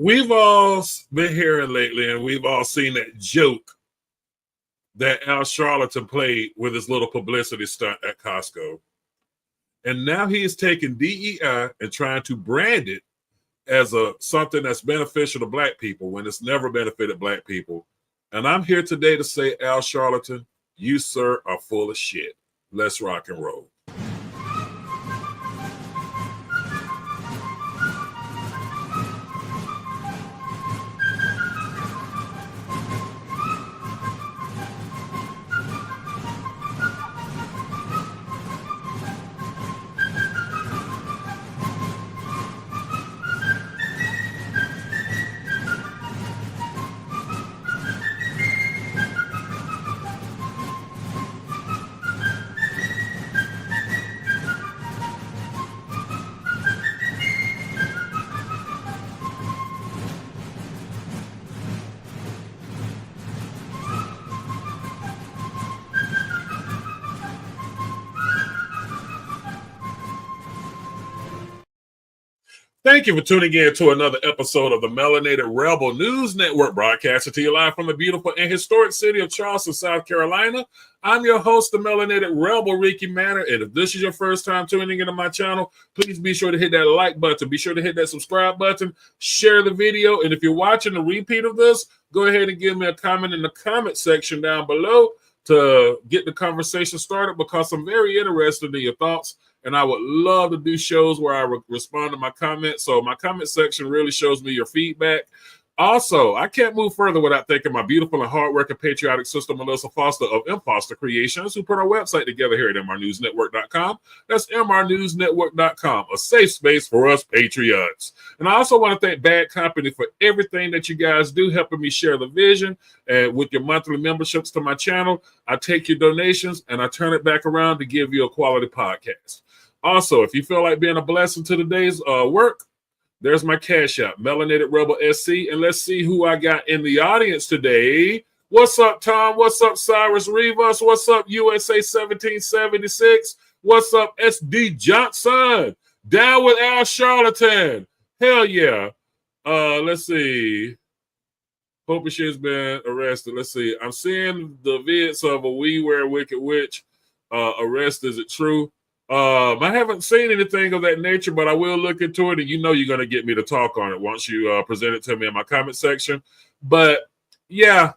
We've all been hearing lately, and we've all seen that joke that Al Sharpton played with his little publicity stunt at Costco. And now he is taking DEI and trying to brand it as something that's beneficial to Black people when it's never benefited Black people. And I'm here today to say, Al Sharpton, you, sir, are full of shit. Let's rock and roll. Thank you for tuning in to another episode of the Melanated Rebel News Network, broadcasting to you live from the beautiful and historic city of Charleston, South Carolina. I'm your host, the Melanated Rebel, Ricky Manor. And if this is your first time tuning into my channel, please be sure to hit that like button. Be sure to hit that subscribe button, share the video. And if you're watching the repeat of this, go ahead and give me a comment in the comment section down below to get the conversation started, because I'm very interested in your thoughts. And I would love to do shows where I respond to my comments. So my comment section really shows me your feedback. Also, I can't move further without thanking my beautiful and hardworking patriotic sister, Melissa Foster of Imposter Creations, who put our website together here at mrnewsnetwork.com. That's mrnewsnetwork.com, a safe space for us patriots. And I also want to thank Bad Company for everything that you guys do, helping me share the vision. And with your monthly memberships to my channel, I take your donations and I turn it back around to give you a quality podcast. Also, if you feel like being a blessing to today's work, there's my Cash App, MelanatedRebelSC. And let's see who I got in the audience today. What's up, Tom? What's up, Cyrus Rivas? What's up, USA 1776? What's up, SD Johnson? Down with Al Sharpton. Hell yeah. Let's see. Hope she's been arrested. Let's see. I'm seeing the vids of a We Wear Wicked Witch arrest. Is it true? I haven't seen anything of that nature, but I will look into it, and you know you're going to get me to talk on it once you present it to me in my comment section. But yeah,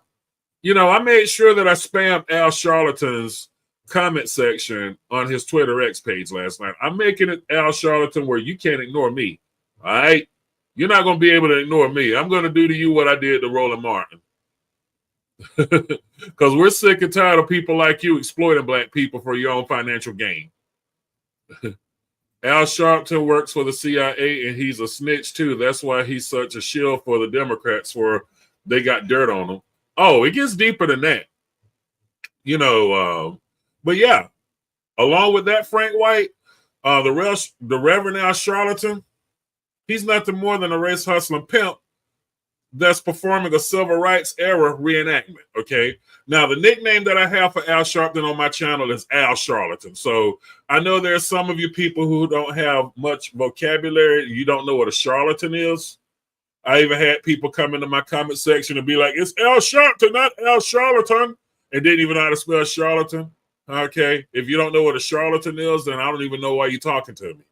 you know, I made sure that I spammed Al Sharpton's comment section on his Twitter X page last night. I'm making it Al Sharpton where you can't ignore me. All right? You're not going to be able to ignore me. I'm going to do to you what I did to Roland Martin. Because we're sick and tired of people like you exploiting Black people for your own financial gain. Al Sharpton works for the CIA, and he's a snitch too. That's why he's such a shield for the Democrats, for they got dirt on him. Oh, it gets deeper than that, you know. But yeah, along with that, Frank White, the Reverend Al Sharpton, he's nothing more than a race hustling pimp that's performing a civil rights era reenactment. Okay. Now, the nickname that I have for Al Sharpton on my channel is Al Sharpton. So I know there's some of you people who don't have much vocabulary. You don't know what a charlatan is. I even had people come into my comment section and be like, it's Al Sharpton, not Al Sharpton, and didn't even know how to spell charlatan. Okay. If you don't know what a charlatan is, then I don't even know why you're talking to me.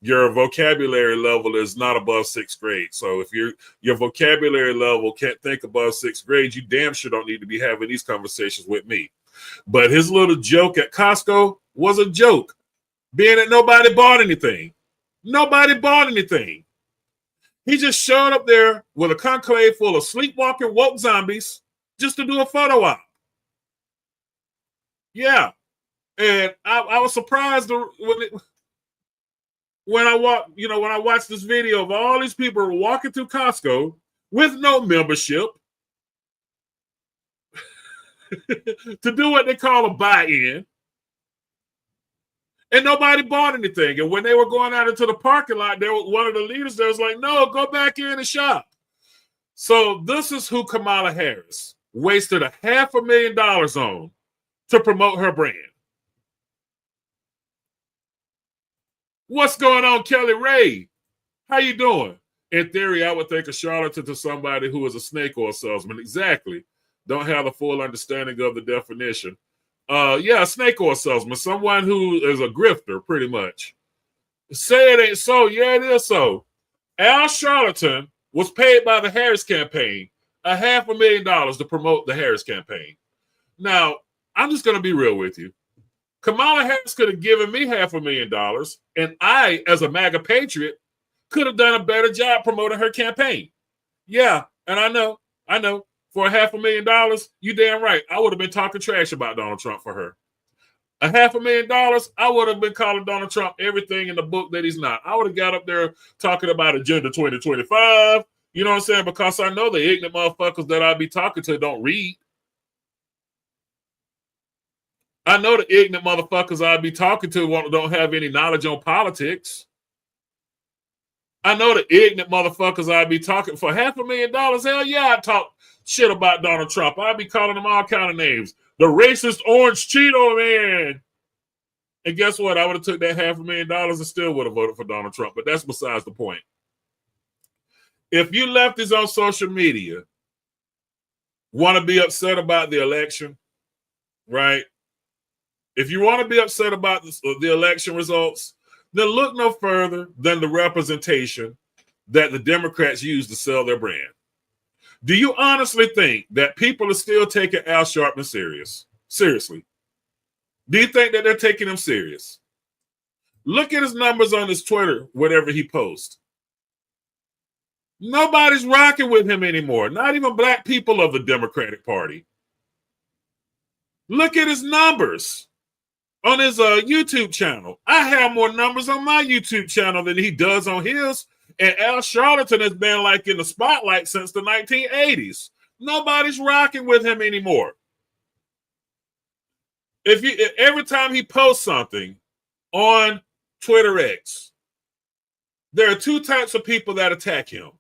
Your vocabulary level is not above 6th grade. So if your vocabulary level can't think above 6th grade, you damn sure don't need to be having these conversations with me. But his little joke at Costco was a joke, being that nobody bought anything. Nobody bought anything. He just showed up there with a conclave full of sleepwalking woke zombies just to do a photo op. Yeah. And I was surprised when I watched this video of all these people walking through Costco with no membership to do what they call a buy-in, and nobody bought anything. And when they were going out into the parking lot, there was one of the leaders that was like, no, go back in and shop. So this is who Kamala Harris wasted $500,000 on to promote her brand. What's going on, Kelly Ray? How you doing? In theory, I would think a charlatan to somebody who is a snake oil salesman. Exactly. Don't have the full understanding of the definition. Yeah, a snake oil salesman, someone who is a grifter, pretty much. Say it ain't so. Yeah, it is so. Al Sharpton was paid by the Harris campaign $500,000 to promote the Harris campaign. Now, I'm just going to be real with you. Kamala Harris could have given me $500,000, and I, as a MAGA patriot, could have done a better job promoting her campaign. Yeah, and I know. For $500,000, you damn right. I would have been talking trash about Donald Trump for her. $500,000, I would have been calling Donald Trump everything in the book that he's not. I would have got up there talking about Agenda 2025. You know what I'm saying? Because I know the ignorant motherfuckers that I be talking to don't read. I know the ignorant motherfuckers I be talking to don't have any knowledge on politics. I know the ignorant motherfuckers I be talking for $500,000. Hell yeah, I talk shit about Donald Trump. I be calling him all kind of names. The racist orange Cheeto man. And guess what? I would have took that $500,000 and still would have voted for Donald Trump. But that's besides the point. If you lefties on social media want to be upset about the election, right? If you want to be upset about the election results, then look no further than the representation that the Democrats use to sell their brand. Do you honestly think that people are still taking Al Sharpton seriously? Do you think that they're taking him serious? Look at his numbers on his Twitter, whatever he posts. Nobody's rocking with him anymore. Not even black people of the Democratic Party. Look at his numbers on his YouTube channel. I have more numbers on my YouTube channel than he does on his. And Al Sharpton has been like in the spotlight since the 1980s. Nobody's rocking with him anymore. Every time he posts something on Twitter X, there are two types of people that attack him.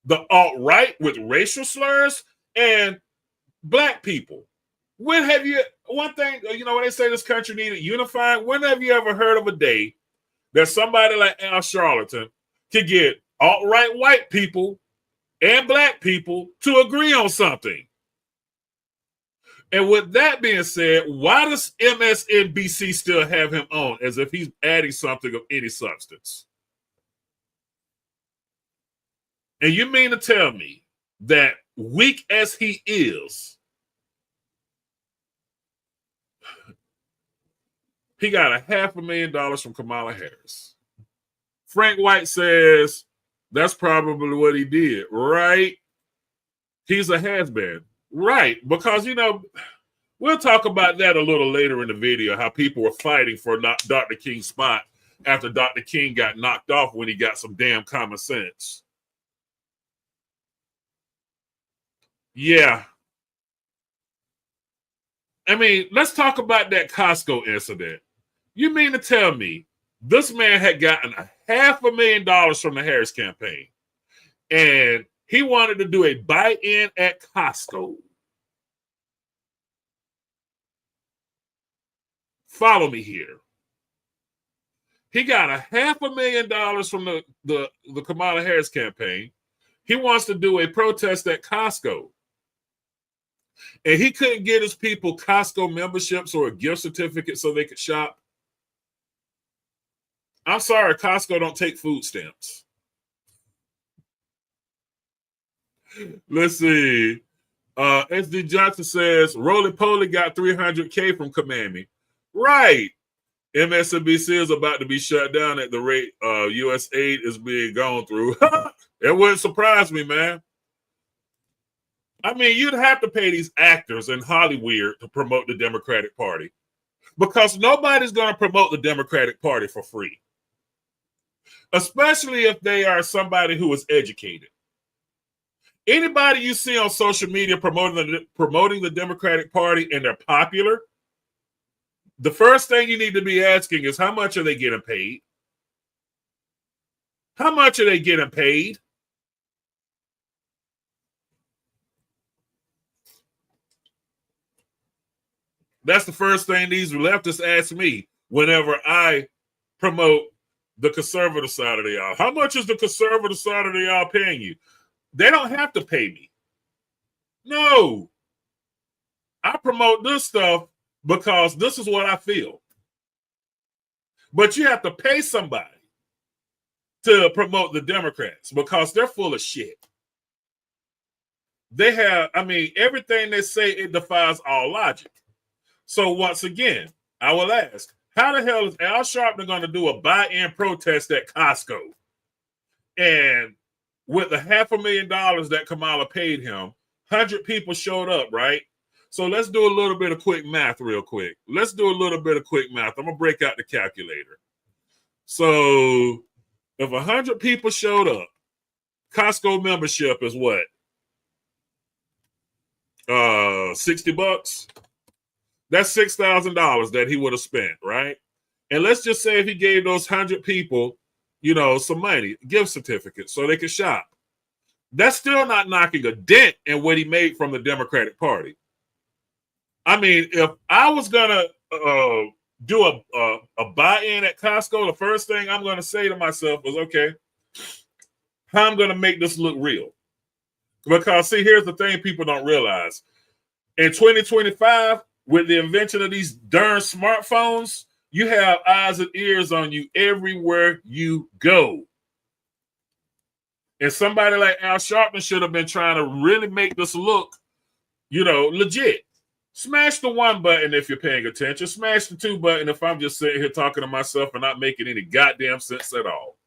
The alt-right with racial slurs and black people. When they say this country needed unifying, when have you ever heard of a day that somebody like Al Sharpton could get alt-right white people and black people to agree on something? And with that being said, why does MSNBC still have him on as if he's adding something of any substance? And you mean to tell me that weak as he is, he got $500,000 from Kamala Harris? Frank White says that's probably what he did, right? He's a has-been. Right, because, we'll talk about that a little later in the video, how people were fighting for Dr. King's spot after Dr. King got knocked off when he got some damn common sense. Yeah. I mean, let's talk about that Costco incident. You mean to tell me this man had gotten $500,000 from the Harris campaign and he wanted to do a buy-in at Costco? Follow me here. He got $500,000 from the Kamala Harris campaign. He wants to do a protest at Costco. And he couldn't get his people Costco memberships or a gift certificate so they could shop. I'm sorry, Costco don't take food stamps. Let's see. SD Johnson says, Roly Poly got $300K from Kamami. Right. MSNBC is about to be shut down at the rate U.S. aid is being gone through. It wouldn't surprise me, man. I mean, you'd have to pay these actors in Hollywood to promote the Democratic Party because nobody's going to promote the Democratic Party for free, especially if they are somebody who is educated. Anybody you see on social media promoting the Democratic Party and they're popular, the first thing you need to be asking is how much are they getting paid? How much are they getting paid? That's the first thing these leftists ask me whenever I promote the conservative side of the aisle. How much is the conservative side of the aisle paying you? They don't have to pay me. No. I promote this stuff because this is what I feel. But you have to pay somebody to promote the Democrats because they're full of shit. They have, I mean, everything they say, it defies all logic. So once again, I will ask, how the hell is Al Sharpton going to do a buy-in protest at Costco? And with the $500,000 that Kamala paid him, 100 people showed up, right? So let's do a little bit of quick math real quick. Let's do a little bit of quick math. I'm going to break out the calculator. So if 100 people showed up, Costco membership is what? $60. That's $6,000 that he would have spent, right? And let's just say if he gave those 100 people, you know, some money, gift certificates, so they could shop. That's still not knocking a dent in what he made from the Democratic Party. I mean, if I was gonna do a buy-in at Costco, the first thing I'm gonna say to myself was, okay, how I'm gonna make this look real? Because see, here's the thing people don't realize. In 2025, with the invention of these darn smartphones, you have eyes and ears on you everywhere you go. And somebody like Al Sharpton should have been trying to really make this look, you know, legit. Smash the 1 button if you're paying attention. Smash the 2 button if I'm just sitting here talking to myself and not making any goddamn sense at all.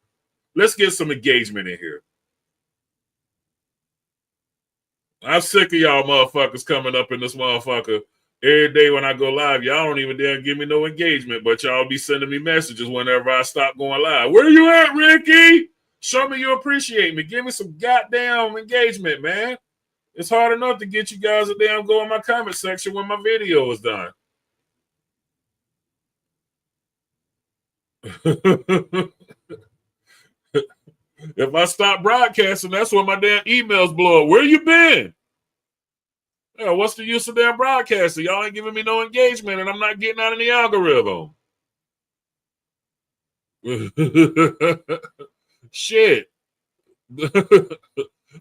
Let's get some engagement in here. I'm sick of y'all motherfuckers coming up in this motherfucker every day when I go live. Y'all don't even dare give me no engagement, but y'all be sending me messages whenever I stop going live. Where you at, Ricky? Show me you appreciate me. Give me some goddamn engagement, man. It's hard enough to get you guys to damn go in my comment section when my video is done. If I stop broadcasting, that's when my damn emails blow up. Where you been? Yeah, what's the use of damn broadcasting? Y'all ain't giving me no engagement, and I'm not getting out of the algorithm. Shit.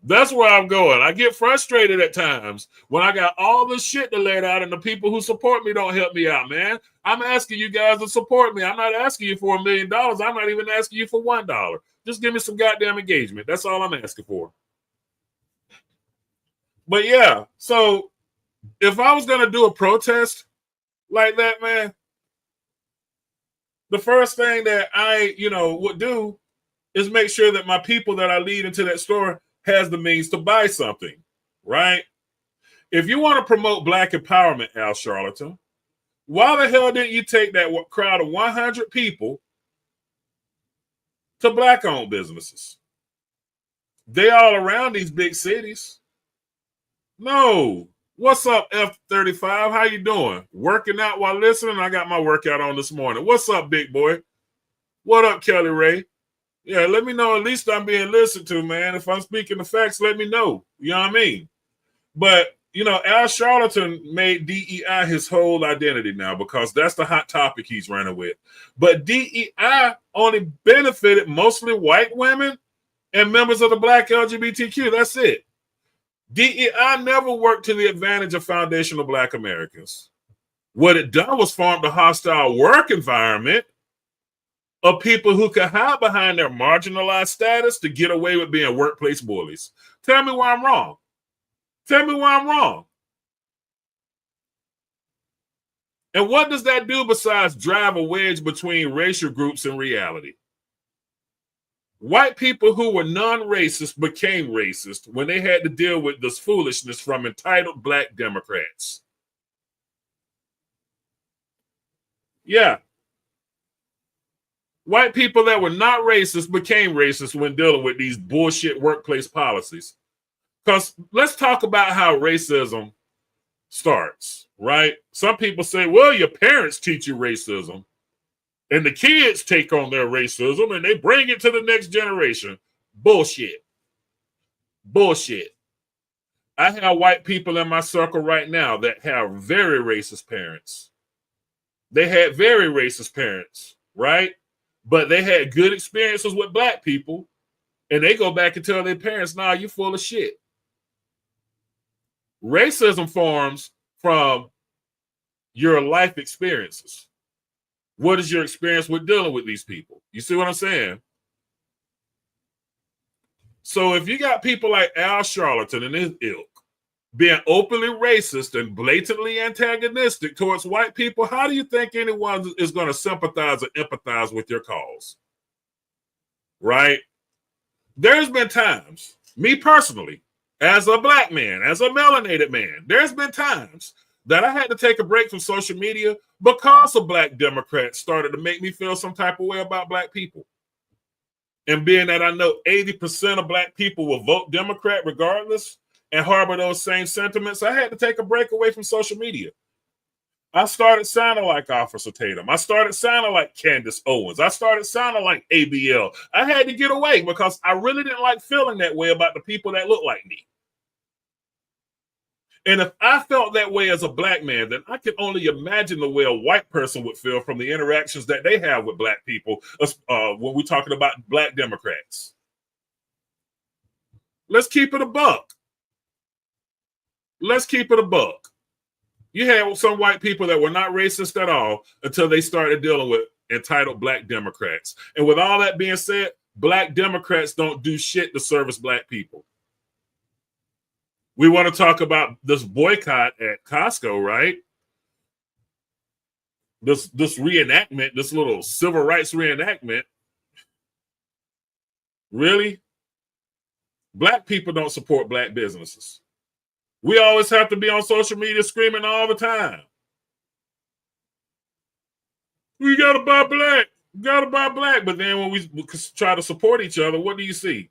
That's where I'm going. I get frustrated at times when I got all this shit to let out and the people who support me don't help me out, man. I'm asking you guys to support me. I'm not asking you for $1 million. I'm not even asking you for $1. Just give me some goddamn engagement. That's all I'm asking for. But yeah, so if I was going to do a protest like that, man, the first thing that I, would do is make sure that my people that I lead into that store has the means to buy something, right? If you want to promote Black empowerment, Al Sharpton, why the hell didn't you take that crowd of 100 people to Black-owned businesses? They all around these big cities. No. What's up, F-35? How you doing? Working out while listening? I got my workout on this morning. What's up, big boy? What up, Kelly Ray? Yeah, let me know at least I'm being listened to, man. If I'm speaking the facts, let me know. You know what I mean? But, Al Sharpton made DEI his whole identity now because that's the hot topic he's running with. But DEI only benefited mostly white women and members of the Black LGBTQ. That's it. DEI never worked to the advantage of foundational Black Americans. What it done was formed a hostile work environment of people who could hide behind their marginalized status to get away with being workplace bullies. Tell me why I'm wrong. Tell me why I'm wrong. And what does that do besides drive a wedge between racial groups and reality? White people who were non-racist became racist when they had to deal with this foolishness from entitled Black Democrats. Yeah. White people that were not racist became racist when dealing with these bullshit workplace policies. Because let's talk about how racism starts, right? Some people say, well, your parents teach you racism. And the kids take on their racism and they bring it to the next generation. Bullshit. Bullshit. I have white people in my circle right now that have very racist parents. They had very racist parents, right? but they had good experiences with black people, and they go back and tell their parents, nah, you're full of shit. Racism forms from your life experiences. What is your experience with dealing with these people? You see what I'm saying? So if you got people like Al Sharpton and his ilk being openly racist and blatantly antagonistic towards white people, how do you think anyone is going to sympathize or empathize with your cause? Right? There's been times, me personally, as a black man, as a melanated man, there's been times that I had to take a break from social media because of black Democrats started to make me feel some type of way about black people. And being that I know 80% of black people will vote Democrat regardless and harbor those same sentiments, I had to take a break away from social media. I started sounding like Officer Tatum. I started sounding like Candace Owens. I started sounding like ABL. I had to get away because I really didn't like feeling that way about the people that look like me. And if I felt that way as a black man, then I can only imagine the way a white person would feel from the interactions that they have with black people when we're talking about black Democrats. Let's keep it a buck. Let's keep it a buck. You had some white people that were not racist at all until they started dealing with entitled black Democrats. And with all that being said, black Democrats don't do shit to service black people. We want to talk about this boycott at Costco, right? This reenactment, this little civil rights reenactment. Really? Black people don't support black businesses. We always have to be on social media screaming all the time. We got to buy black. We got to buy black. But then when we try to support each other, what do you see?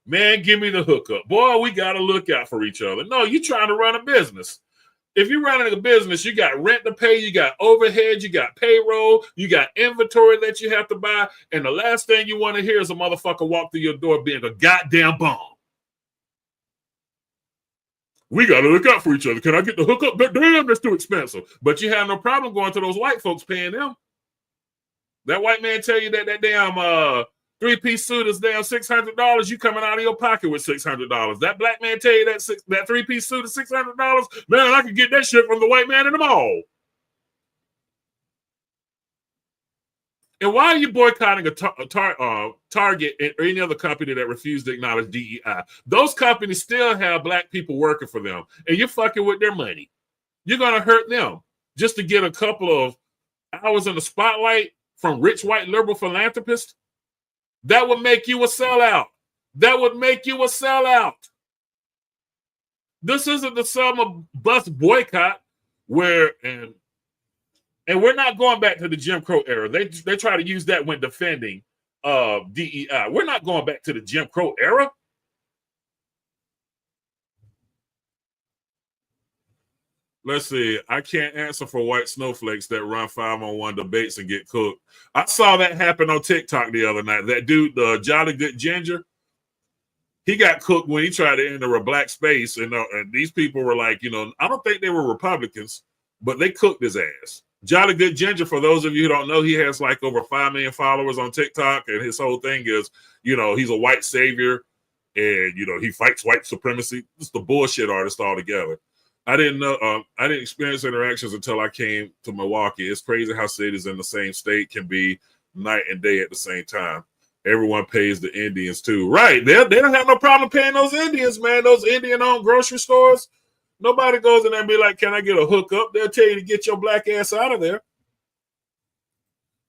Man, give me the hookup. Boy, we got to look out for each other. No, you're trying to run a business. If you're running a business, you got rent to pay, you got overhead, you got payroll, you got inventory that you have to buy. And the last thing you want to hear is a motherfucker walk through your door being a goddamn bum. We got to look out for each other. Can I get the hookup? Damn, that's too expensive. But you have no problem going to those white folks paying them. That white man tell you that damn three-piece suit is damn $600. You coming out of your pocket with $600. That black man tell you that three-piece suit is $600. Man, I can get that shit from the white man in the mall. And why are you boycotting a Target or any other company that refused to acknowledge DEI? Those companies still have black people working for them, and you're fucking with their money. You're going to hurt them just to get a couple of hours in the spotlight from rich white liberal philanthropists. That would make you a sellout. That would make you a sellout. This isn't the summer bus boycott where, and we're not going back to the Jim Crow era. They try to use that when defending DEI. We're not going back to the Jim Crow era. Let's see. I can't answer for white snowflakes that run 5-on-1 debates and get cooked. I saw that happen on TikTok the other night. That dude, the Jolly Good Ginger, he got cooked when he tried to enter a black space. And these people were like, I don't think they were Republicans, but they cooked his ass. Jolly Good Ginger, for those of you who don't know, he has like over 5 million followers on TikTok. And his whole thing is, he's a white savior and, he fights white supremacy. Just the bullshit artist altogether. I didn't know. I didn't experience interactions until I came to Milwaukee. It's crazy how cities in the same state can be night and day at the same time. Everyone pays the Indians too, right? They don't have no problem paying those Indians, man. Those Indian-owned grocery stores. Nobody goes in there and be like, "Can I get a hookup?" They'll tell you to get your black ass out of there.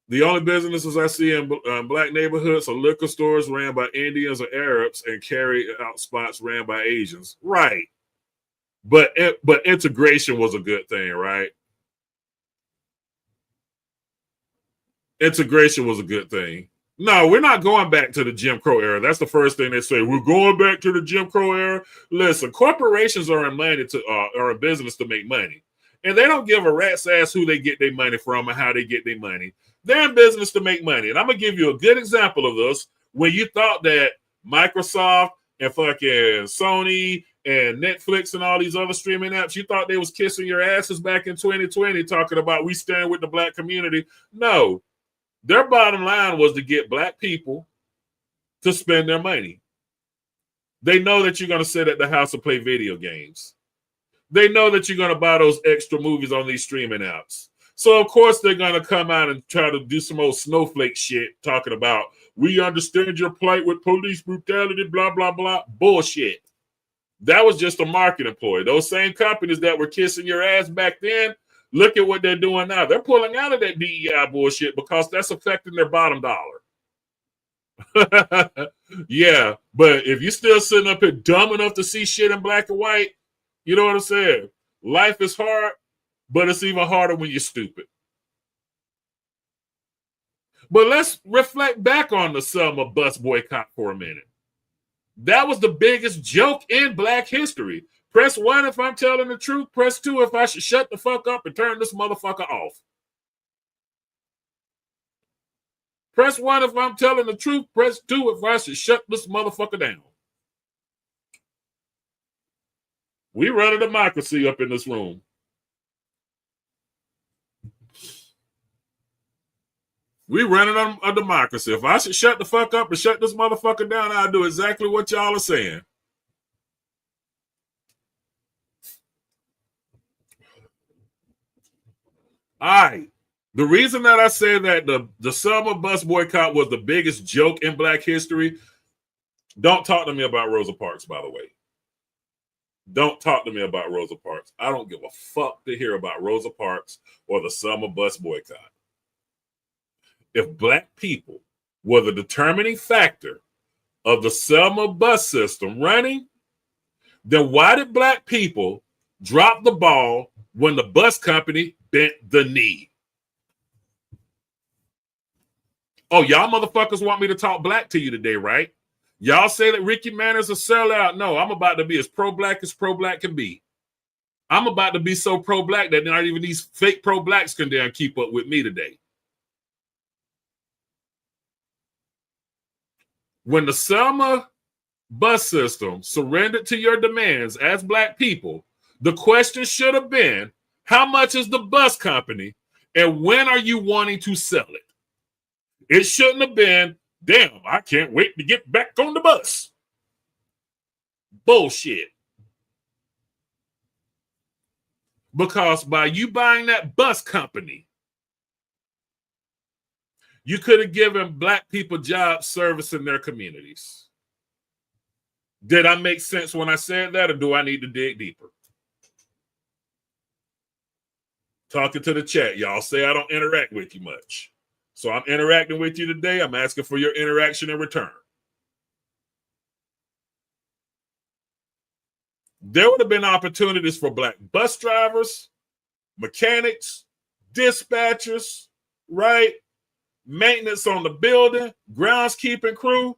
The only businesses I see in black neighborhoods are liquor stores ran by Indians or Arabs and carry out spots ran by Asians, right? But integration was a good thing, right? Integration was a good thing. No, we're not going back to the Jim Crow era. That's the first thing they say. We're going back to the Jim Crow era. Listen, corporations are in business to make money. And they don't give a rat's ass who they get their money from and how they get their money. They're in business to make money. And I'm going to give you a good example of this. When you thought that Microsoft and fucking Sony and Netflix and all these other streaming apps, you thought they was kissing your asses back in 2020 talking about we stand with the black community. No. Their bottom line was to get black people to spend their money. They know that you're going to sit at the house and play video games. They know that you're going to buy those extra movies on these streaming apps. So, of course, they're going to come out and try to do some old snowflake shit talking about, we understand your plight with police brutality, blah, blah, blah. Bullshit. That was just a marketing ploy. Those same companies that were kissing your ass back then, look at what they're doing now. They're pulling out of that DEI bullshit because that's affecting their bottom dollar. Yeah, but if you're still sitting up here dumb enough to see shit in black and white, you know what I'm saying? Life is hard, but it's even harder when you're stupid. But let's reflect back on the Selma bus boycott for a minute. That was the biggest joke in black history. Press 1 if I'm telling the truth. Press 2 if I should shut the fuck up and turn this motherfucker off. Press 1 if I'm telling the truth. Press 2 if I should shut this motherfucker down. We run a democracy up in this room. We running a democracy. If I should shut the fuck up and shut this motherfucker down, I'll do exactly what y'all are saying. All right. The reason that I say that the Selma bus boycott was the biggest joke in black history, don't talk to me about Rosa Parks, by the way. Don't talk to me about Rosa Parks. I don't give a fuck to hear about Rosa Parks or the Selma bus boycott. If black people were the determining factor of the Selma bus system running, then why did black people drop the ball when the bus company bent the knee? Oh, y'all motherfuckers want me to talk black to you today, right? Y'all say that Ricky Manners a sellout. No, I'm about to be as pro-black can be. I'm about to be so pro-black that not even these fake pro-blacks can damn keep up with me today. When the Selma bus system surrendered to your demands as black people, the question should have been, how much is the bus company and when are you wanting to sell it? It shouldn't have been, damn, I can't wait to get back on the bus. Bullshit. Because by you buying that bus company, you could have given black people job service in their communities. Did I make sense when I said that, or do I need to dig deeper? Talking to the chat, y'all say I don't interact with you much. So I'm interacting with you today. I'm asking for your interaction in return. There would have been opportunities for black bus drivers, mechanics, dispatchers, right? Maintenance on the building, groundskeeping crew.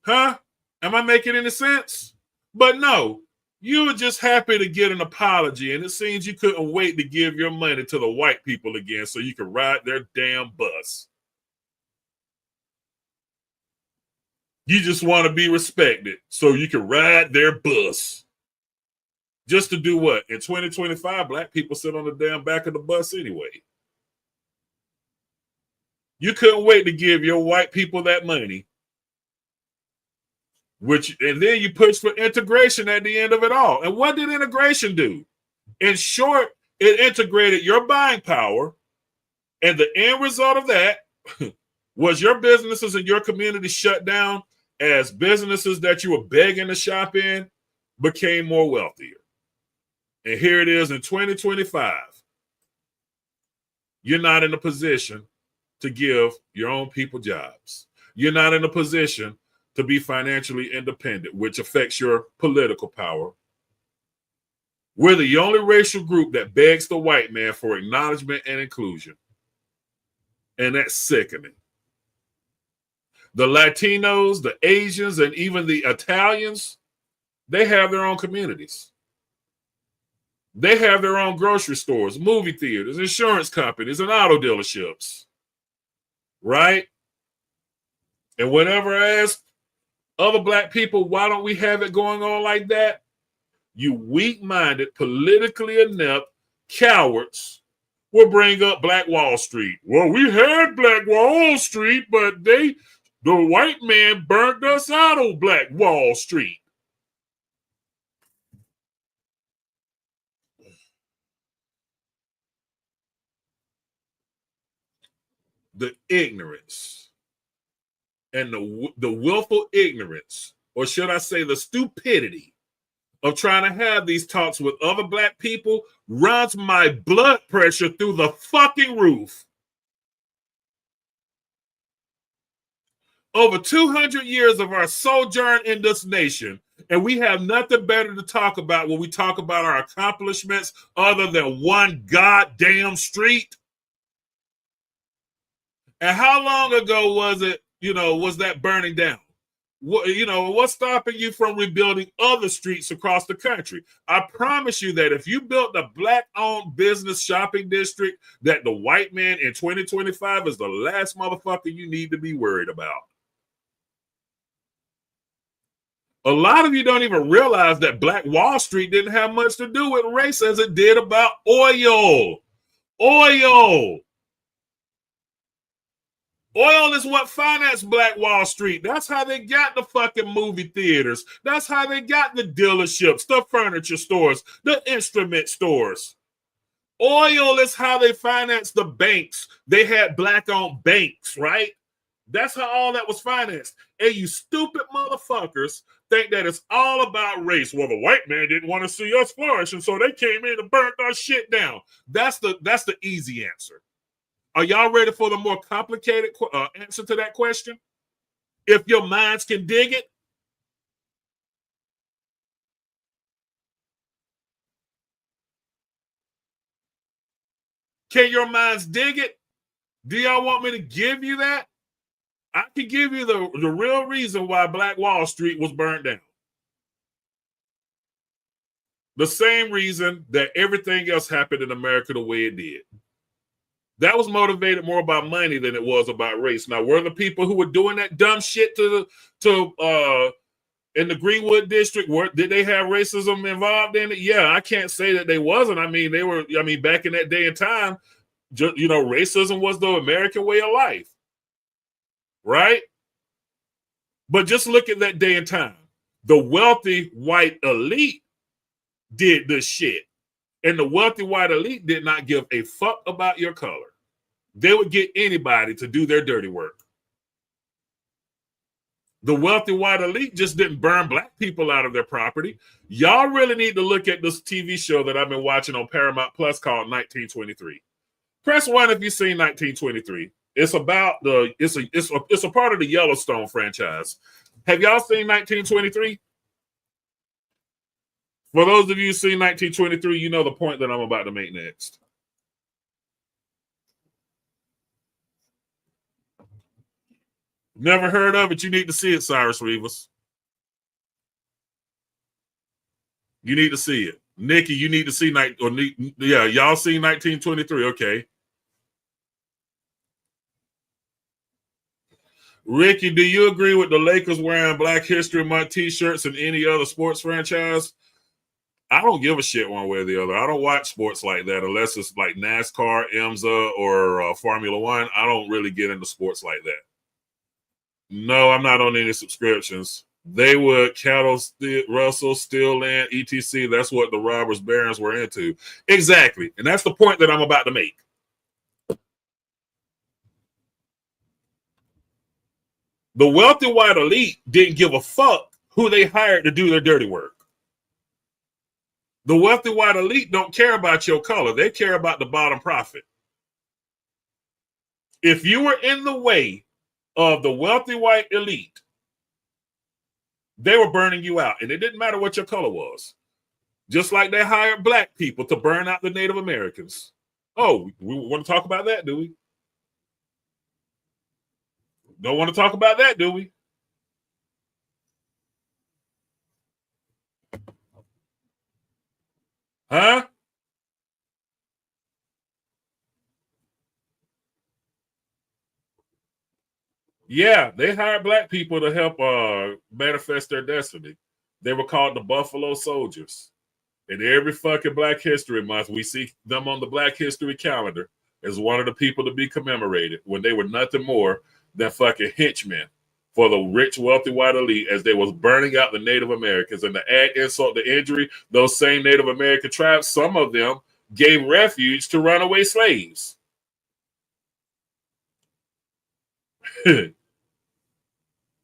Huh? Am I making any sense? But no. You were just happy to get an apology, and it seems you couldn't wait to give your money to the white people again so you could ride their damn bus. You just want to be respected so you can ride their bus. Just to do what? In 2025, black people sit on the damn back of the bus anyway. You couldn't wait to give your white people that money. And then you push for integration at the end of it all. And what did integration do? In short, it integrated your buying power, and the end result of that was your businesses in your community shut down as businesses that you were begging to shop in became more wealthier. And here it is in 2025. You're not in a position to give your own people jobs. You're not in a position to be financially independent, which affects your political power. We're the only racial group that begs the white man for acknowledgement and inclusion. And that's sickening. The Latinos, the Asians, and even the Italians, they have their own communities. They have their own grocery stores, movie theaters, insurance companies, and auto dealerships. Right? And whenever I ask other black people, why don't we have it going on like that? You weak-minded, politically inept cowards will bring up Black Wall Street. Well, we had Black Wall Street, but the white man burnt us out on Black Wall Street. The ignorance and the willful ignorance, or should I say the stupidity of trying to have these talks with other black people runs my blood pressure through the fucking roof. Over 200 years of our sojourn in this nation, and we have nothing better to talk about when we talk about our accomplishments other than one goddamn street. And how long ago was it, was that burning down? What's stopping you from rebuilding other streets across the country? I promise you that if you built a black-owned business shopping district, that the white man in 2025 is the last motherfucker you need to be worried about. A lot of you don't even realize that Black Wall Street didn't have much to do with race as it did about oil. Oil is what financed Black Wall Street. That's how they got the fucking movie theaters. That's how they got the dealerships, the furniture stores, the instrument stores. Oil is how they financed the banks. They had black-owned banks, right? That's how all that was financed. And you stupid motherfuckers think that it's all about race. Well, the white man didn't want to see us flourish, and so they came in and burnt our shit down. That's the easy answer. Are y'all ready for the more complicated answer to that question? If your minds can dig it. Can your minds dig it? Do y'all want me to give you that? I can give you the real reason why Black Wall Street was burned down. The same reason that everything else happened in America the way it did. That was motivated more by money than it was about race. Now, were the people who were doing that dumb shit in the Greenwood district, did they have racism involved in it? Yeah, I can't say that they wasn't. I mean, back in that day and time, racism was the American way of life. Right? But just look at that day and time. The wealthy white elite did this shit. And the wealthy white elite did not give a fuck about your color. They would get anybody to do their dirty work. The wealthy white elite just didn't burn black people out of their property. Y'all really need to look at this TV show that I've been watching on Paramount Plus called 1923. Press 1 if you've seen 1923. It's about it's a part of the Yellowstone franchise. Have y'all seen 1923? For those of you who've seen 1923, you know the point that I'm about to make next. Never heard of it? You need to see it, Cyrus Reevers. You need to see it. Nikki, you need to see y'all seen 1923, okay. Ricky, do you agree with the Lakers wearing Black History Month t-shirts and any other sports franchise? I don't give a shit one way or the other. I don't watch sports like that unless it's like NASCAR, IMSA, or Formula One. I don't really get into sports like that. No, I'm not on any subscriptions. They would cattle, Russell, steel land, etc. That's what the robbers, barons were into. Exactly. And that's the point that I'm about to make. The wealthy white elite didn't give a fuck who they hired to do their dirty work. The wealthy white elite don't care about your color. They care about the bottom profit. If you were in the way of the wealthy white elite, they were burning you out. And it didn't matter what your color was. Just like they hired black people to burn out the Native Americans. Oh, we want to talk about that, do we? Don't want to talk about that, do we? Huh? Yeah, they hired black people to help manifest their destiny. They were called the Buffalo Soldiers. And every fucking Black History Month, we see them on the Black History calendar as one of the people to be commemorated when they were nothing more than fucking henchmen for the rich, wealthy white elite as they was burning out the Native Americans. And to add insult to injury, those same Native American tribes, some of them gave refuge to runaway slaves.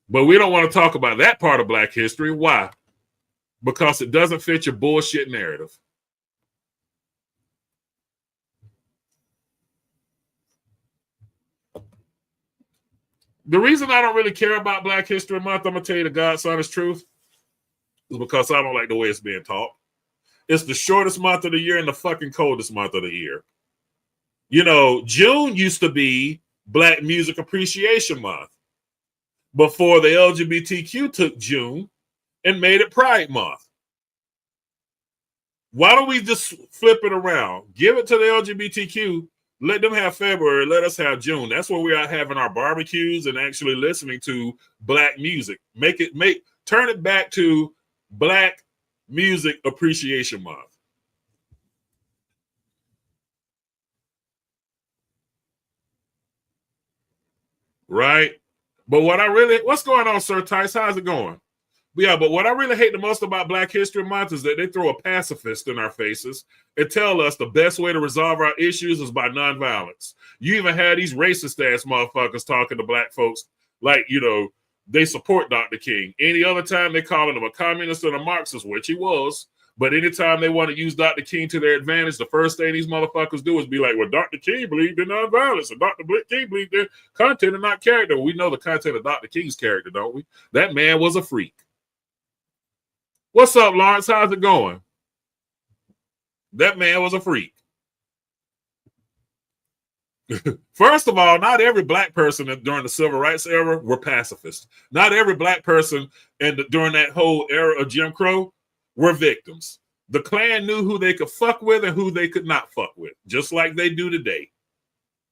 But we don't want to talk about that part of Black history. Why? Because it doesn't fit your bullshit narrative. The reason I don't really care about Black History Month, I'm going to tell you the God's honest truth, is because I don't like the way it's being taught. It's the shortest month of the year and the fucking coldest month of the year. You know, June used to be Black Music Appreciation Month before the LGBTQ took June and made it Pride Month. Why don't we just flip it around? Give it to the LGBTQ. Let them have February. Let us have June. That's where we are having our barbecues and actually listening to Black music. Turn it back to Black Music Appreciation Month. Right? But what's going on, Sir Tice? How's it going? Yeah, but what I really hate the most about Black History Month is that they throw a pacifist in our faces and tell us the best way to resolve our issues is by nonviolence. You even had these racist ass motherfuckers talking to Black folks like, you know, they support Dr. King. Any other time they calling him a communist and a Marxist, which he was. But anytime they want to use Dr. King to their advantage, the first thing these motherfuckers do is be like, well, Dr. King believed in nonviolence, and Dr. King believed in content and not character. We know the content of Dr. King's character, don't we? That man was a freak. What's up, Lawrence? How's it going? That man was a freak. First of all, not every Black person during the Civil Rights era were pacifists. Not every Black person during that whole era of Jim Crow were victims. The Klan knew who they could fuck with and who they could not fuck with, just like they do today.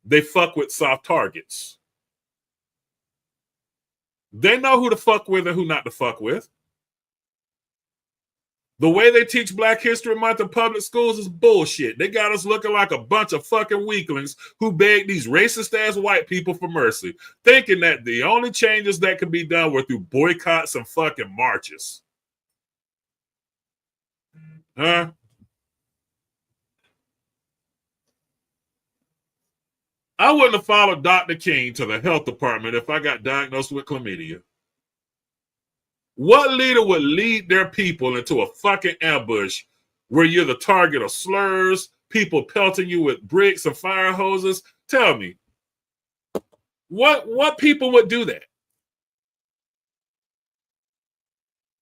They fuck with soft targets. They know who to fuck with and who not to fuck with. The way they teach Black History Month in public schools is bullshit. They got us looking like a bunch of fucking weaklings who beg these racist-ass white people for mercy, thinking that the only changes that can be done were through boycotts and fucking marches. Huh? I wouldn't have followed Dr. King to the health department if I got diagnosed with chlamydia. What leader would lead their people into a fucking ambush where you're the target of slurs, people pelting you with bricks and fire hoses? Tell me, what people would do that?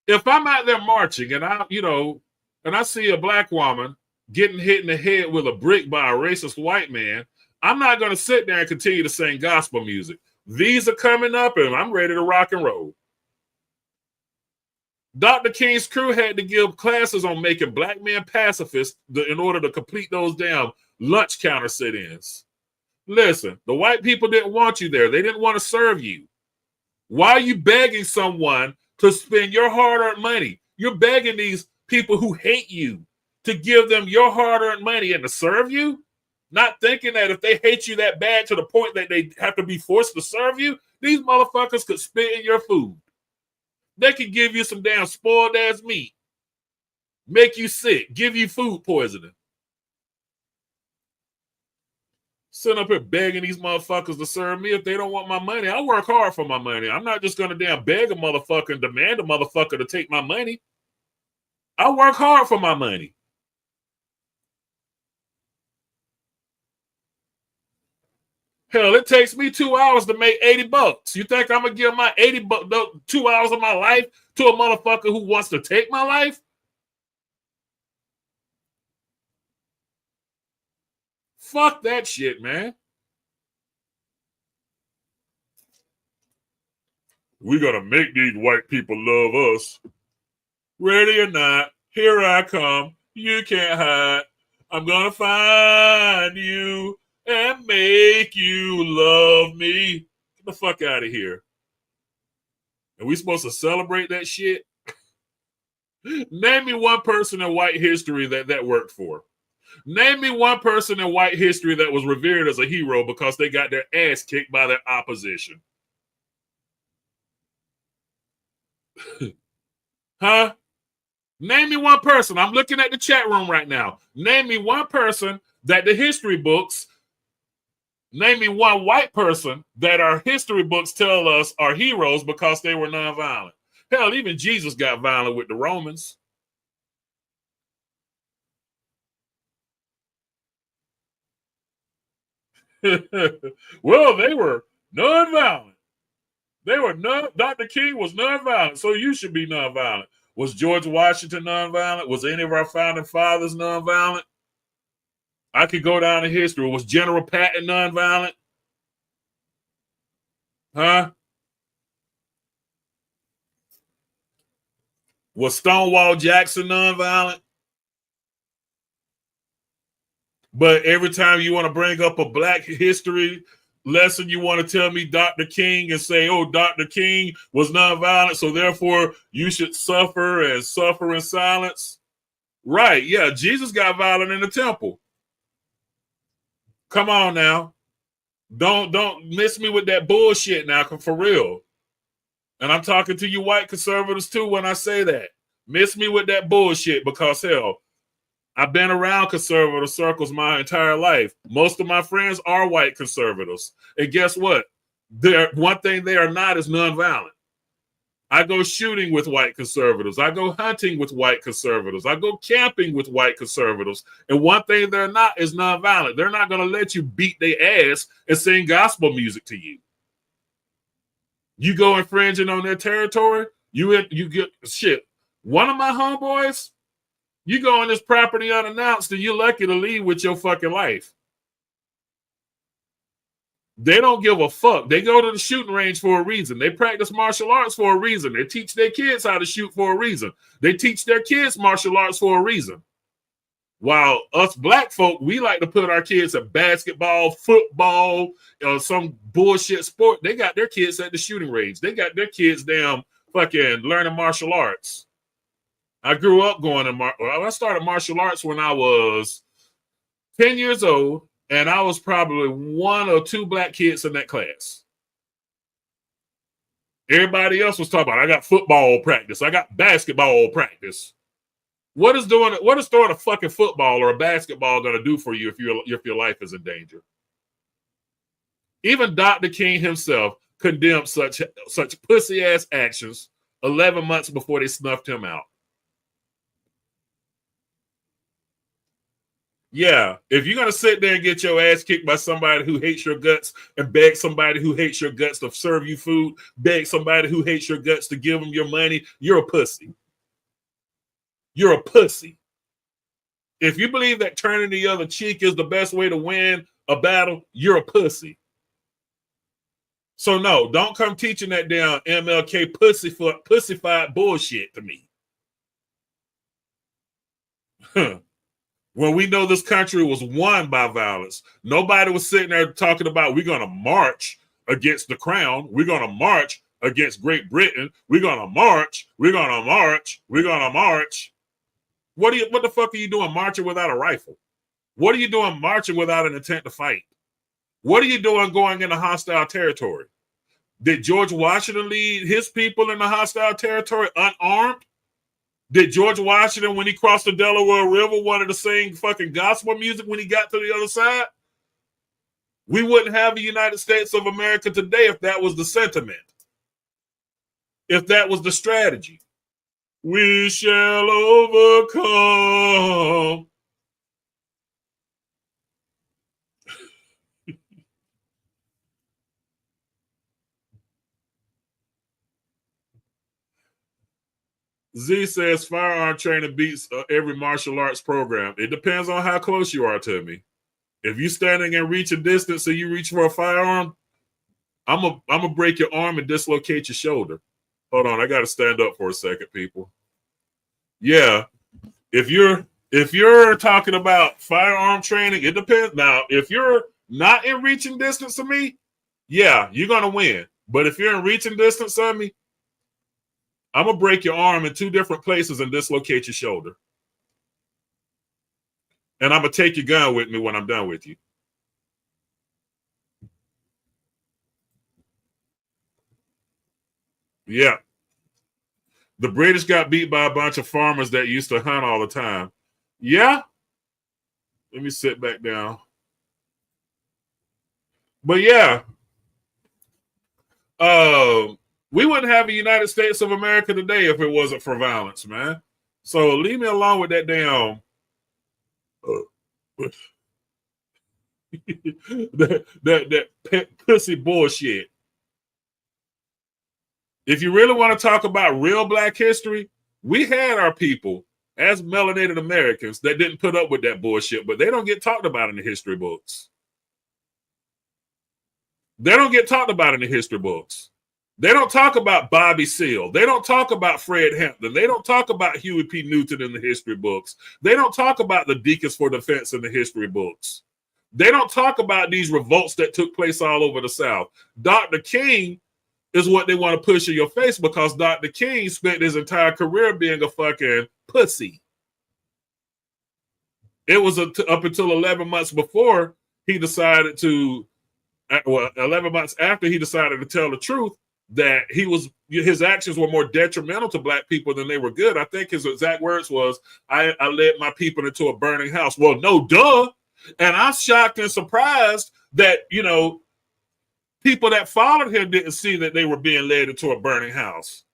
If I'm out there marching and I see a Black woman getting hit in the head with a brick by a racist white man, I'm not going to sit there and continue to sing gospel music. These are coming up and I'm ready to rock and roll. Dr. King's crew had to give classes on making Black men pacifists in order to complete those damn lunch counter sit-ins. Listen, the white people didn't want you there. They didn't want to serve you. Why are you begging someone to spend your hard-earned money? You're begging these people who hate you to give them your hard-earned money and to serve you? Not thinking that if they hate you that bad to the point that they have to be forced to serve you, these motherfuckers could spit in your food. They could give you some damn spoiled ass meat, make you sick, give you food poisoning. Sitting up here begging these motherfuckers to serve me if they don't want my money. I work hard for my money. I'm not just going to damn beg a motherfucker and demand a motherfucker to take my money. I work hard for my money. Hell, it takes me 2 hours to make $80. You think I'm going to give my 2 hours of my life to a motherfucker who wants to take my life? Fuck that shit, man. We're going to make these white people love us. Ready or not, here I come. You can't hide. I'm going to find you and make you love me. Get the fuck out of here. Are we supposed to celebrate that shit? Name me one person in white history that worked for. Name me one person in white history that was revered as a hero because they got their ass kicked by their opposition. Huh? Name me one person. I'm looking at the chat room right now. Name me one person that the history books, name me one white person that our history books tell us are heroes because they were nonviolent. Hell, even Jesus got violent with the Romans. Well, they were nonviolent. Dr. King was nonviolent, so you should be nonviolent. Was George Washington nonviolent? Was any of our founding fathers nonviolent? I could go down in history. Was General Patton nonviolent? Huh? Was Stonewall Jackson nonviolent? But every time you want to bring up a black history lesson, you want to tell me Dr. King and say, oh, Dr. King was nonviolent, so therefore you should suffer in silence. Right, yeah, Jesus got violent in the temple. Come on now. Don't miss me with that bullshit now, for real. And I'm talking to you white conservatives too when I say that. Miss me with that bullshit because, hell, I've been around conservative circles my entire life. Most of my friends are white conservatives. And guess what? One thing they are not is nonviolent. I go shooting with white conservatives. I go hunting with white conservatives. I go camping with white conservatives. And one thing they're not is nonviolent. They're not going to let you beat their ass and sing gospel music to you. You go infringing on their territory, you get shit. One of my homeboys, you go on this property unannounced and you're lucky to leave with your fucking life. They don't give a fuck. They go to the shooting range for a reason. They practice martial arts for a reason. They teach their kids how to shoot for a reason. They teach their kids martial arts for a reason. While us black folk, we like to put our kids at basketball, football, some bullshit sport. They got their kids at the shooting range. They got their kids damn fucking learning martial arts. I grew up going to I started martial arts when I was 10 years old, and I was probably one or two black kids in that class. Everybody else was talking about, I got football practice. I got basketball practice. What is throwing a fucking football or a basketball going to do for you if your life is in danger? Even Dr. King himself condemned such pussy ass actions 11 months before they snuffed him out. Yeah, if you're going to sit there and get your ass kicked by somebody who hates your guts and beg somebody who hates your guts to serve you food, beg somebody who hates your guts to give them your money, you're a pussy. You're a pussy. If you believe that turning the other cheek is the best way to win a battle, you're a pussy. So no, don't come teaching that damn MLK pussyfied bullshit to me. When we know this country was won by violence, nobody was sitting there talking about we're going to march against the crown. We're going to march against Great Britain. We're going to march. We're going to march. We're going to march. What the fuck are you doing marching without a rifle? What are you doing marching without an intent to fight? What are you doing going into hostile territory? Did George Washington lead his people into hostile territory unarmed? Did George Washington, when he crossed the Delaware River, wanted to sing fucking gospel music when he got to the other side? We wouldn't have the United States of America today if that was the sentiment. If that was the strategy. We shall overcome. Z says firearm training beats every martial arts program. It depends on how close you are to me. If you're standing in reaching distance and you reach for a firearm, I'm gonna break your arm and dislocate your shoulder. Hold on, I gotta stand up for a second, people. Yeah, if you're talking about firearm training, it depends. Now, if you're not in reaching distance of me, yeah, you're gonna win. But if you're in reaching distance of me, I'm going to break your arm in 2 different places and dislocate your shoulder. And I'm going to take your gun with me when I'm done with you. Yeah. The British got beat by a bunch of farmers that used to hunt all the time. Yeah. Let me sit back down. But yeah. We wouldn't have a United States of America today if it wasn't for violence, man. So leave me alone with that damn that pussy bullshit. If you really want to talk about real Black history, we had our people as melanated Americans that didn't put up with that bullshit, but they don't get talked about in the history books. They don't get talked about in the history books. They don't talk about Bobby Seale. They don't talk about Fred Hampton. They don't talk about Huey P. Newton in the history books. They don't talk about the Deacons for Defense in the history books. They don't talk about these revolts that took place all over the South. Dr. King is what they want to push in your face because Dr. King spent his entire career being a fucking pussy. It was up until 11 months before he decided to, 11 months after he decided to tell the truth, that his actions were more detrimental to Black people than they were good. I think his exact words was, I led my people into a burning house. Well, no, duh. And I'm shocked and surprised that, people that followed him didn't see that they were being led into a burning house.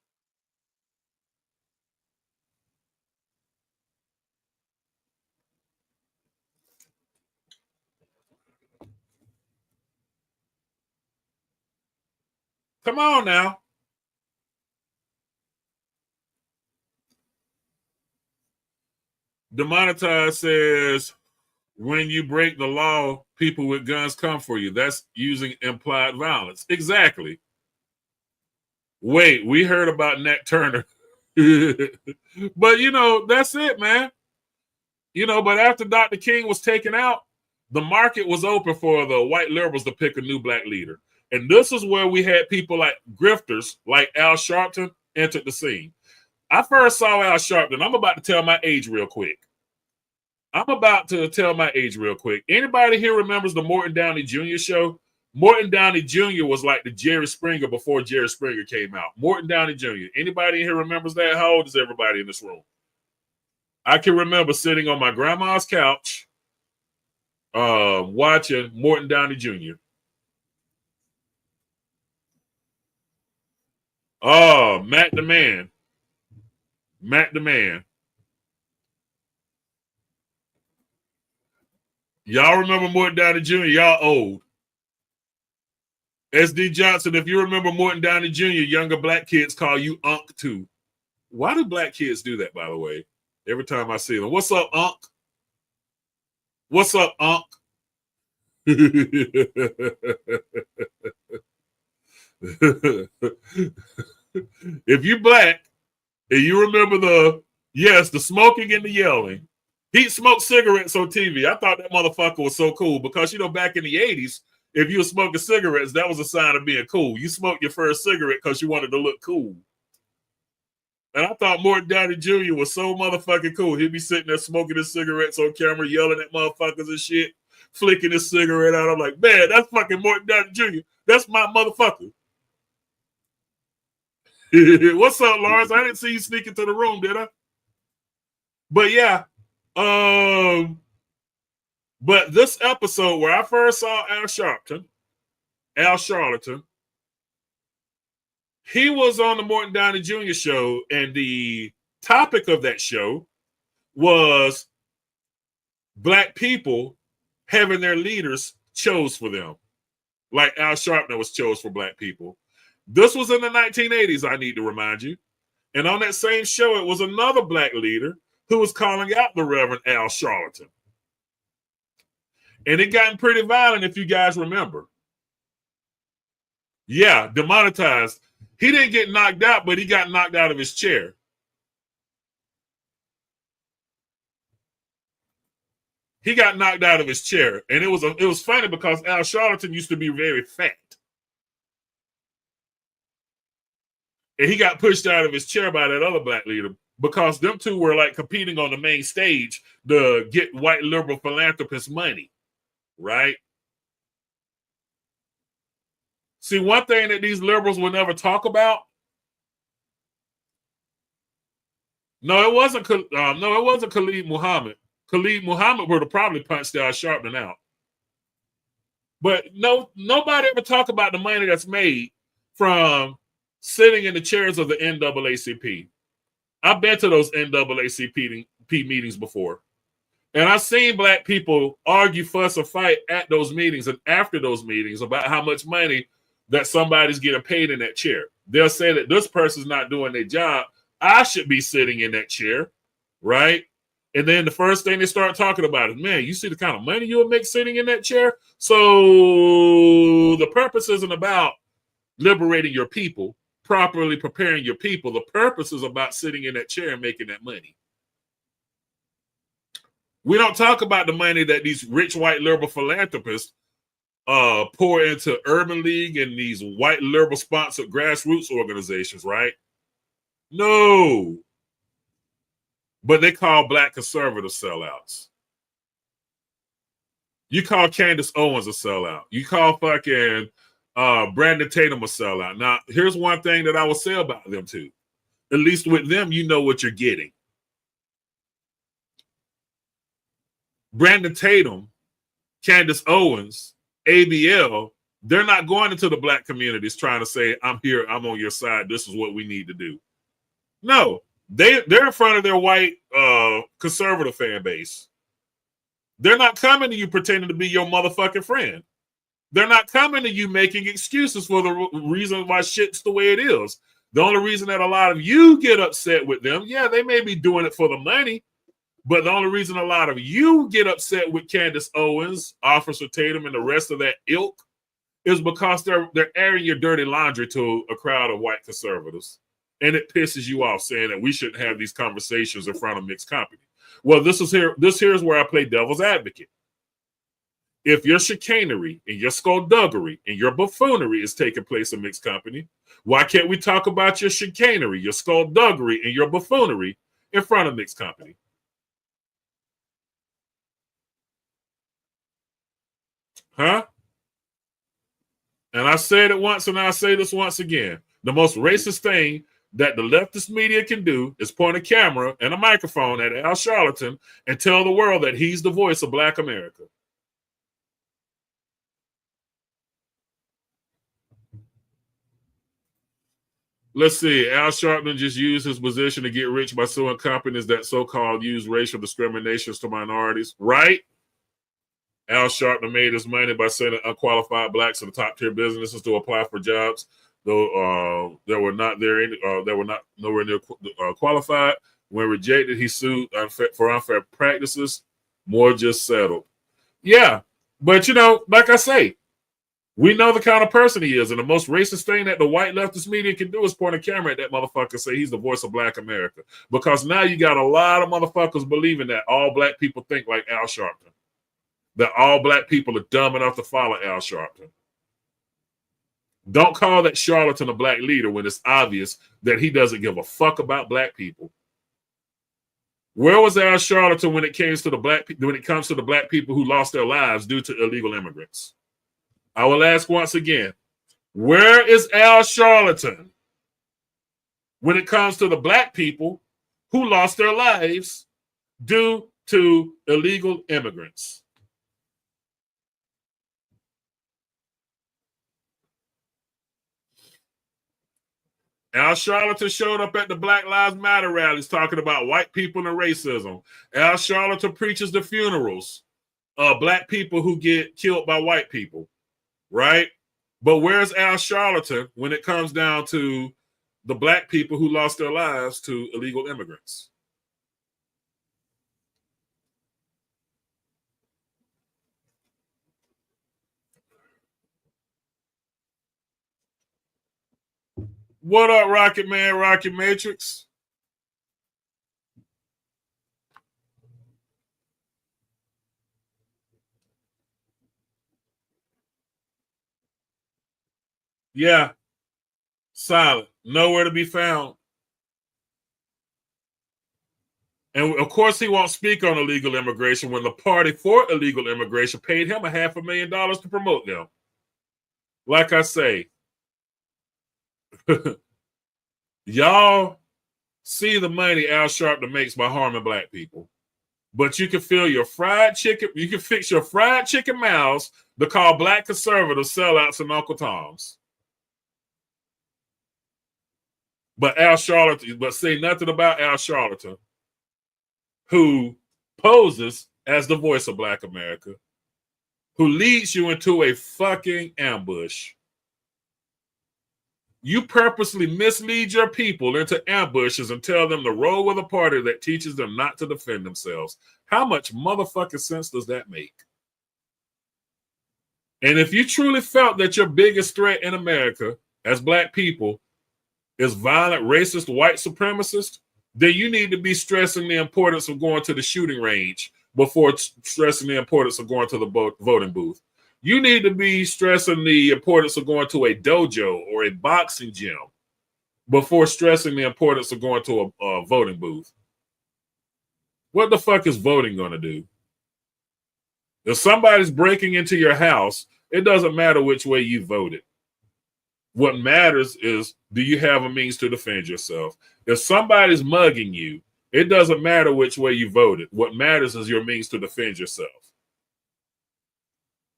Come on now. Demonetized says, when you break the law, people with guns come for you. That's using implied violence. Exactly. Wait, we heard about Nat Turner. But, that's it, man. But after Dr. King was taken out, the market was open for the white liberals to pick a new Black leader. And this is where we had people like grifters, like Al Sharpton, entered the scene. I first saw Al Sharpton. I'm about to tell my age real quick. Anybody here remembers the Morton Downey Jr. show? Morton Downey Jr. was like the Jerry Springer before Jerry Springer came out. Morton Downey Jr. Anybody here remembers that? How old is everybody in this room? I can remember sitting on my grandma's couch watching Morton Downey Jr. Oh, Matt the Man. Matt the Man. Y'all remember Morton Downey Jr.? Y'all old. SD Johnson, if you remember Morton Downey Jr., younger Black kids call you Unc too. Why do Black kids do that, by the way? Every time I see them. What's up, Unc? What's up, Unc? If you Black and you remember the smoking and the yelling, he smoked cigarettes on TV. I thought that motherfucker was so cool because, back in the 80s, if you were smoking cigarettes, that was a sign of being cool. You smoked your first cigarette because you wanted to look cool. And I thought Morton Downey Jr. was so motherfucking cool. He'd be sitting there smoking his cigarettes on camera, yelling at motherfuckers and shit, flicking his cigarette out. I'm like, man, that's fucking Morton Downey Jr. That's my motherfucker. What's up, Lawrence? I didn't see you sneak into the room, did I? But yeah. But this episode where I first saw Al Charlton, he was on the Morton Downey Jr. show, and the topic of that show was Black people having their leaders chose for them, like Al Sharpton was chose for Black people. This was in the 1980s, I need to remind you. And on that same show, it was another Black leader who was calling out the Reverend Al Charlton. And it got pretty violent, if you guys remember. Yeah, demonetized. He didn't get knocked out, but he got knocked out of his chair. He got knocked out of his chair. And it was funny because Al Charlton used to be very fat. And he got pushed out of his chair by that other black leader because them two were like competing on the main stage to get white liberal philanthropists money, right? See, one thing that these liberals will never talk about. No, it wasn't. No, it wasn't Khalid Muhammad. Khalid Muhammad would have probably punched Al Sharpton out. But no, nobody ever talk about the money that's made from sitting in the chairs of the NAACP. I've been to those NAACP meetings before. And I've seen black people argue, fuss, or fight at those meetings and after those meetings about how much money that somebody's getting paid in that chair. They'll say that this person's not doing their job. I should be sitting in that chair, right? And then the first thing they start talking about is, man, you see the kind of money you'll make sitting in that chair? So the purpose isn't about liberating your people, properly preparing your people. The purpose is about sitting in that chair and making that money. We don't talk about the money that these rich white liberal philanthropists pour into Urban League and these white liberal sponsored grassroots organizations, right? No. But they call black conservative sellouts. You call Candace Owens a sellout. You call fucking Brandon Tatum a sellout. Now, here's one thing that I will say about them too. At least with them, you know what you're getting. Brandon Tatum, Candace Owens, ABL, they're not going into the black communities trying to say, I'm here, I'm on your side, this is what we need to do. No, they're in front of their white conservative fan base. They're not coming to you pretending to be your motherfucking friend. They're not coming to you making excuses for the reason why shit's the way it is. The only reason that a lot of you get upset with them, yeah, they may be doing it for the money, but the only reason a lot of you get upset with Candace Owens, Officer Tatum, and the rest of that ilk is because they're airing your dirty laundry to a crowd of white conservatives. And it pisses you off saying that we shouldn't have these conversations in front of mixed company. Well, this here's where I play devil's advocate. If your chicanery and your skullduggery and your buffoonery is taking place in mixed company, why can't we talk about your chicanery, your skullduggery, and your buffoonery in front of mixed company? Huh? And I said it once and I'll say this once again. The most racist thing that the leftist media can do is point a camera and a microphone at Al Sharpton and tell the world that he's the voice of Black America. Let's see. Al Sharpton just used his position to get rich by suing companies that so-called use racial discriminations to minorities. Right? Al Sharpton made his money by sending unqualified blacks to the top-tier businesses to apply for jobs, though they were not nowhere near qualified. When rejected, he sued for unfair practices. More just settled. Yeah, but like I say, we know the kind of person he is, and the most racist thing that the white leftist media can do is point a camera at that motherfucker and say he's the voice of Black America. Because now you got a lot of motherfuckers believing that all black people think like Al Sharpton. That all black people are dumb enough to follow Al Sharpton. Don't call that charlatan a black leader when it's obvious that he doesn't give a fuck about black people. Where was Al Sharpton when it comes to the black people who lost their lives due to illegal immigrants? I will ask once again, where is Al Sharpton when it comes to the black people who lost their lives due to illegal immigrants? Al Sharpton showed up at the Black Lives Matter rallies talking about white people and racism. Al Sharpton preaches the funerals of black people who get killed by white people, right? But where's Al Sharpton when it comes down to the black people who lost their lives to illegal immigrants? What up, Rocket Man, Rocket Matrix? Yeah, silent. Nowhere to be found. And of course, he won't speak on illegal immigration when the party for illegal immigration paid him $500,000 to promote them. Like I say, y'all see the money Al Sharpton makes by harming black people. But you can fill your fried chicken, you can fix your fried chicken mouths to call black conservatives sellouts and Uncle Toms. But say nothing about Al Sharpton, who poses as the voice of Black America, who leads you into a fucking ambush. You purposely mislead your people into ambushes and tell them to roll with a party that teaches them not to defend themselves. How much motherfucking sense does that make? And if you truly felt that your biggest threat in America as black people is violent, racist, white supremacists, then you need to be stressing the importance of going to the shooting range before stressing the importance of going to the voting booth. You need to be stressing the importance of going to a dojo or a boxing gym before stressing the importance of going to a voting booth. What the fuck is voting going to do? If somebody's breaking into your house, it doesn't matter which way you voted. What matters is, do you have a means to defend yourself? If somebody's mugging you, it doesn't matter which way you voted. What matters is your means to defend yourself.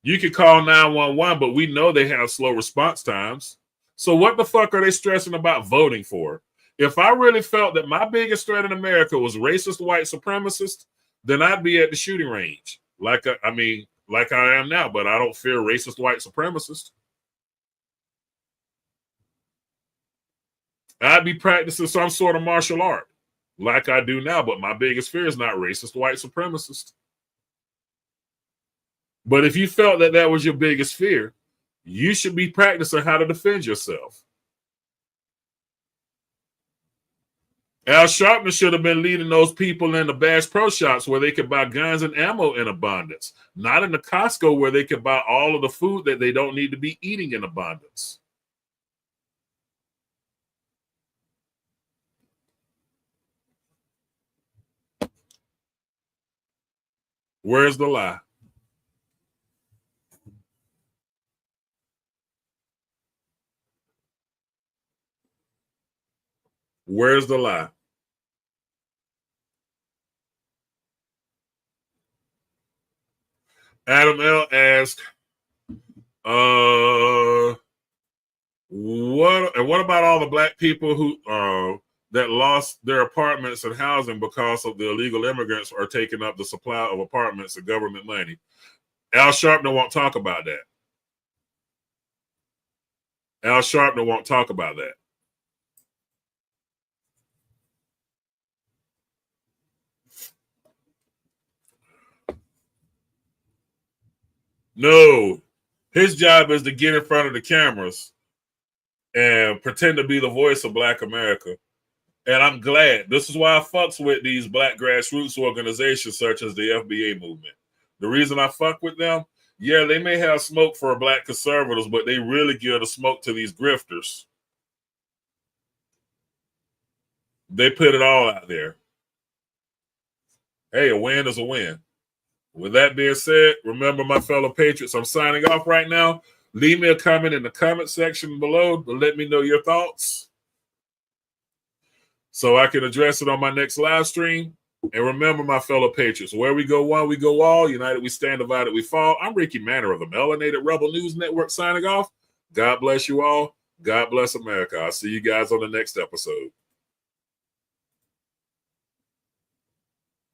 You can call 911, but we know they have slow response times. So what the fuck are they stressing about voting for? If I really felt that my biggest threat in America was racist white supremacists, then I'd be at the shooting range. Like I am now, but I don't fear racist white supremacists. I'd be practicing some sort of martial art like I do now, but my biggest fear is not racist white supremacists. But if you felt that that was your biggest fear, you should be practicing how to defend yourself. Al Sharpton should have been leading those people in the Bass Pro Shops where they could buy guns and ammo in abundance, not in the Costco where they could buy all of the food that they don't need to be eating in abundance. Where's the lie? Where's the lie? Adam L. asked, what about all the black people who that lost their apartments and housing because of the illegal immigrants are taking up the supply of apartments and government money? Al Sharpton won't talk about that. Al Sharpton won't talk about that. No, his job is to get in front of the cameras and pretend to be the voice of Black America. And I'm glad. This is why I fucks with these black grassroots organizations such as the FBA movement. The reason I fuck with them, yeah, they may have smoke for black conservatives, but they really give the smoke to these grifters. They put it all out there. Hey, a win is a win. With that being said, remember, my fellow patriots, I'm signing off right now. Leave me a comment in the comment section below to let me know your thoughts so I can address it on my next live stream. And remember, my fellow patriots, where we go one, we go all. United we stand, divided we fall. I'm Ricky Manor of the Melanated Rebel News Network signing off. God bless you all. God bless America. I'll see you guys on the next episode.